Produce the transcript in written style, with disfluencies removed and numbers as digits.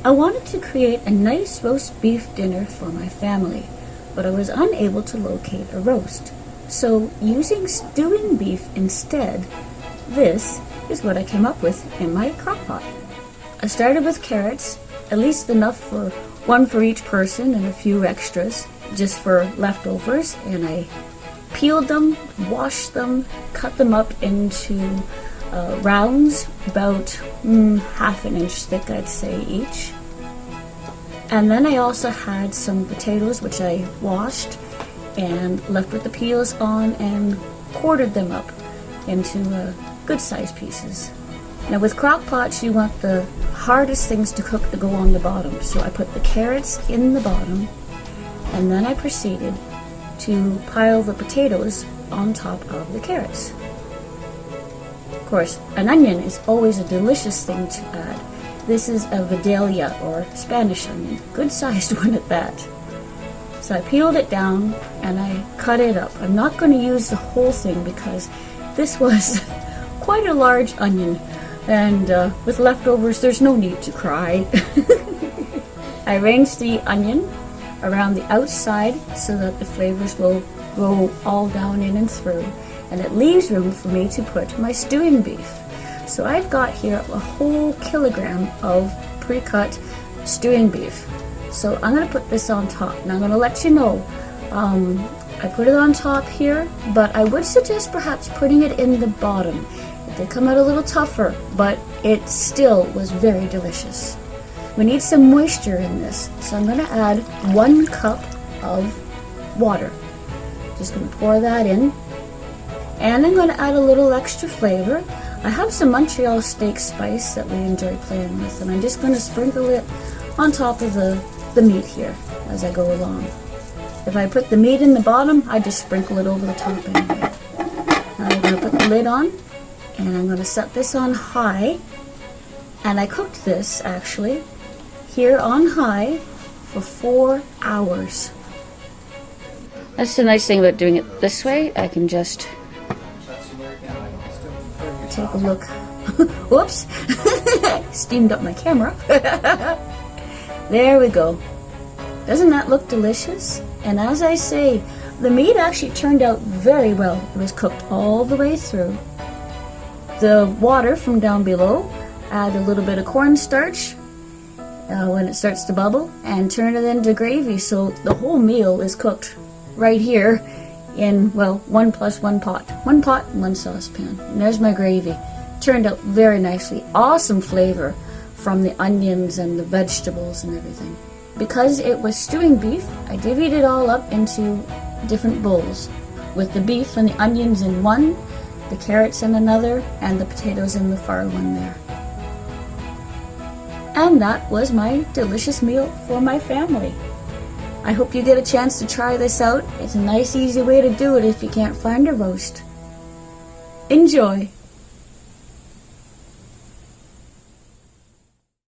I wanted to create a nice roast beef dinner for my family, but I was unable to locate a roast. So, using stewing beef instead, this is what I came up with in my crock pot. I started with carrots, at least enough for one for each person and a few extras, just for leftovers, and I peeled them, washed them, cut them up into rounds, about half an inch thick, I'd say, each. And then I also had some potatoes, which I washed and left with the peels on and quartered them up into good sized pieces. Now with crock pots, you want the hardest things to cook to go on the bottom. So I put the carrots in the bottom, and then I proceeded to pile the potatoes on top of the carrots. Of course, an onion is always a delicious thing to add. This is a Vidalia, or Spanish onion, good sized one at that. So I peeled it down and I cut it up. I'm not going to use the whole thing because this was quite a large onion, and with leftovers there's no need to cry. I arranged the onion around the outside so that the flavors will go all down in and through, and it leaves room for me to put my stewing beef. So I've got here a whole kilogram of pre-cut stewing beef. So I'm going to put this on top. Now I'm going to let you know, I put it on top here, but I would suggest perhaps putting it in the bottom. It did come out a little tougher, but it still was very delicious. We need some moisture in this, so I'm going to add 1 cup of water. Just going to pour that in, and I'm going to add a little extra flavor. I have some Montreal steak spice that we enjoy playing with, and I'm just going to sprinkle it on top of the meat here as I go along. If I put the meat in the bottom, I just sprinkle it over the top anyway. Now I'm going to put the lid on, and I'm going to set this on high. And I cooked this actually here on high for 4 hours. That's the nice thing about doing it this way. I can just take a look. Whoops! Steamed up my camera. There we go. Doesn't that look delicious? And as I say, the meat actually turned out very well. It was cooked all the way through. The water from down below, add a little bit of cornstarch when it starts to bubble, and turn it into gravy. So the whole meal is cooked right here in, well, 1 plus 1 pot. 1 pot and 1 saucepan. And there's my gravy. Turned out very nicely. Awesome flavor from the onions and the vegetables and everything. Because it was stewing beef, I divvied it all up into different bowls, with the beef and the onions in one, the carrots in another, and the potatoes in the far one there. And that was my delicious meal for my family. I hope you get a chance to try this out. It's a nice, easy way to do it if you can't find a roast. Enjoy!